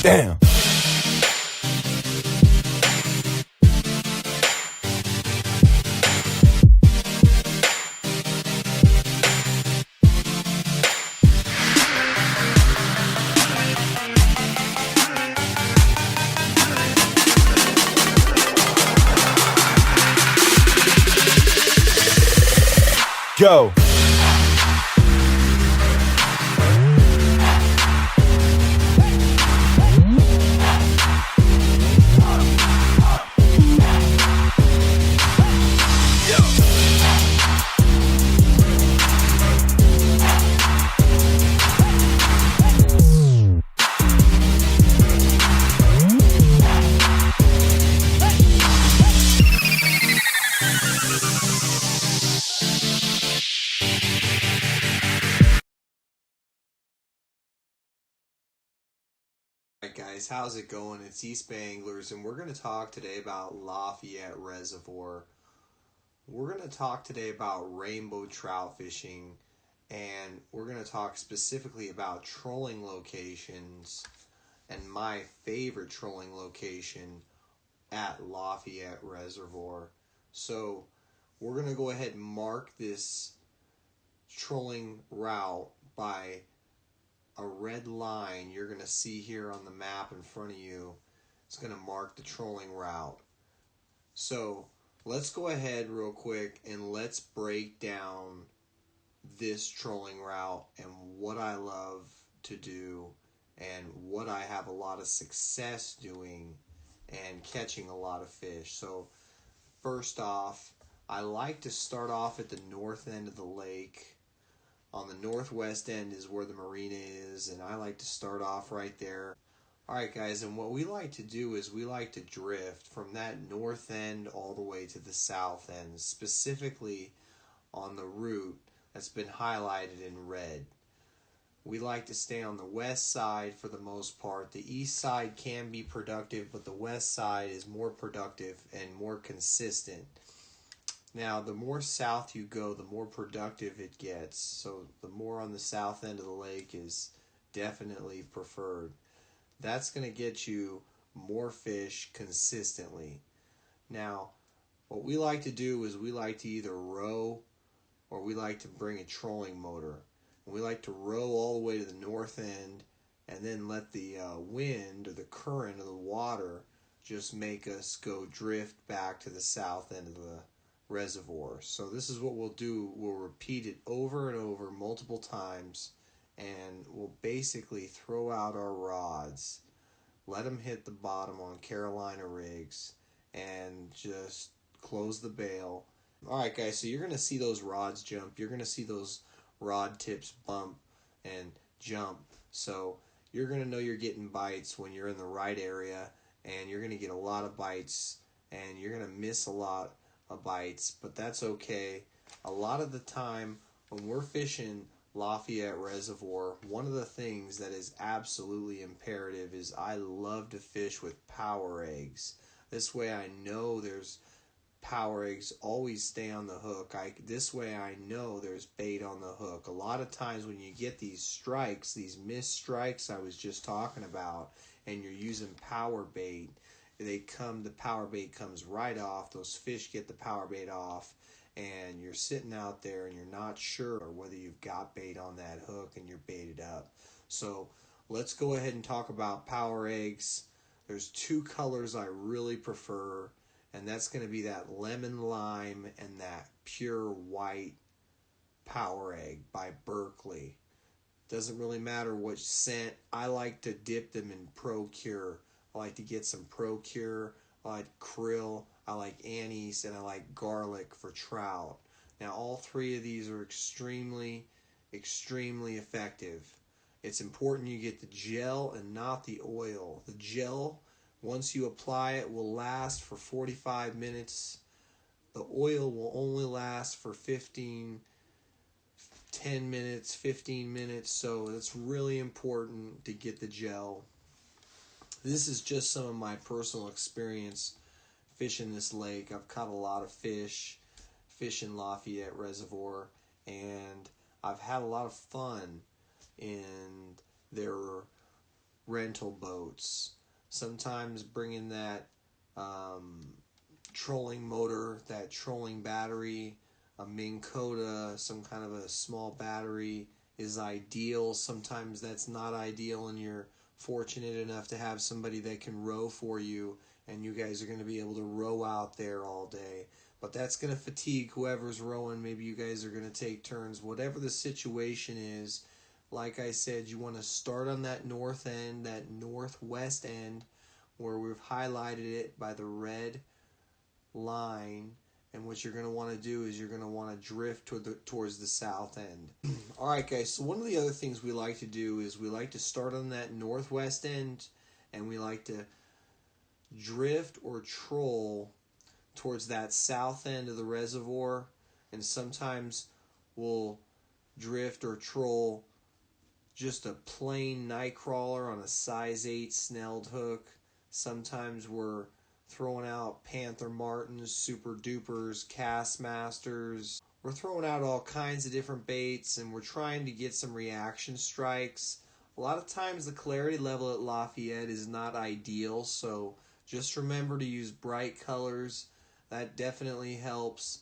Damn. Go. Alright guys, how's it going? It's EastBayAnglers, and we're going to talk today about Lafayette Reservoir. We're going to talk today about rainbow trout fishing, and we're going to talk specifically about trolling locations and my favorite trolling location at Lafayette Reservoir. So we're going to go ahead and mark this trolling route by a red line you're going to see here on the map in front of you. It's going to mark the trolling route. So let's go ahead real quick and let's break down this trolling route and what I love to do and what I have a lot of success doing and catching a lot of fish. So first off, I like to start off at the north end of the lake. On the northwest end is where the marina is, and I like to start off right there. Alright guys, and what we like to do is we like to drift from that north end all the way to the south end, specifically on the route that's been highlighted in red. We like to stay on the west side for the most part. The east side can be productive, but the west side is more productive and more consistent. Now, the more south you go, the more productive it gets. So the more on the south end of the lake is definitely preferred. That's going to get you more fish consistently. Now, what we like to do is we like to either row or we like to bring a trolling motor. And we like to row all the way to the north end and then let the wind or the current of the water just make us go drift back to the south end of the reservoir. So this is what we'll do. We'll repeat it over and over multiple times, and we'll basically throw out our rods, let them hit the bottom on Carolina rigs, and just close the bail. Alright guys, so you're going to see those rods jump. You're going to see those rod tips bump and jump. So you're going to know you're getting bites when you're in the right area, and you're going to get a lot of bites, and you're going to miss a lot of bites, but that's okay. A lot of the time when we're fishing Lafayette Reservoir, one of the things that is absolutely imperative is I love to fish with power eggs. This way I know there's power eggs always stay on the hook. This way I know there's bait on the hook. A lot of times when you get these strikes, these missed strikes I was just talking about, and you're using power bait, the power bait comes right off, those fish get the power bait off, and you're sitting out there and you're not sure whether you've got bait on that hook and you're baited up. So let's go ahead and talk about power eggs. There's two colors I really prefer, and that's going to be that lemon lime and that pure white power egg by Berkeley. Doesn't really matter which scent. I like to dip them in Procure. I like to get some Procure. I like krill. I like anise, and I like garlic for trout. Now all three of these are extremely effective. It's important you get the gel and not the oil. The gel, once you apply it, will last for 45 minutes. The oil will only last for 10 minutes, 15 minutes, so it's really important to get the gel. This is just some of my personal experience fishing this lake. I've caught a lot of fish fishing Lafayette Reservoir, and I've had a lot of fun in their rental boats. Sometimes bringing that trolling motor, that trolling battery, a Minn Kota, some kind of a small battery is ideal. Sometimes that's not ideal and you're fortunate enough to have somebody that can row for you and you guys are going to be able to row out there all day. But that's going to fatigue whoever's rowing. Maybe you guys are going to take turns. Whatever the situation is, like I said, you want to start on that north end, that northwest end, where we've highlighted it by the red line. And what you're going to want to do is you're going to want to drift towards the south end. Alright guys, so one of the other things we like to do is we like to start on that northwest end and we like to drift or troll towards that south end of the reservoir, and sometimes we'll drift or troll just a plain night crawler on a size 8 snelled hook. Sometimes we're throwing out Panther Martins, Super Dupers, Cast Masters. We're throwing out all kinds of different baits and we're trying to get some reaction strikes. A lot of times the clarity level at Lafayette is not ideal, so just remember to use bright colors. That definitely helps.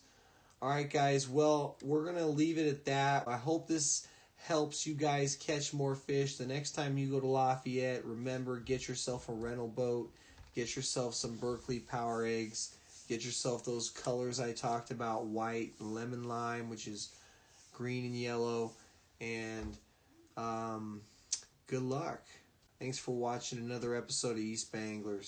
Alright guys, well, we're going to leave it at that. I hope this helps you guys catch more fish. The next time you go to Lafayette, remember, get yourself a rental boat. Get yourself some Berkeley Power Eggs. Get yourself those colors I talked about, white, lemon lime, which is green and yellow. And good luck. Thanks for watching another episode of EastBayAnglers.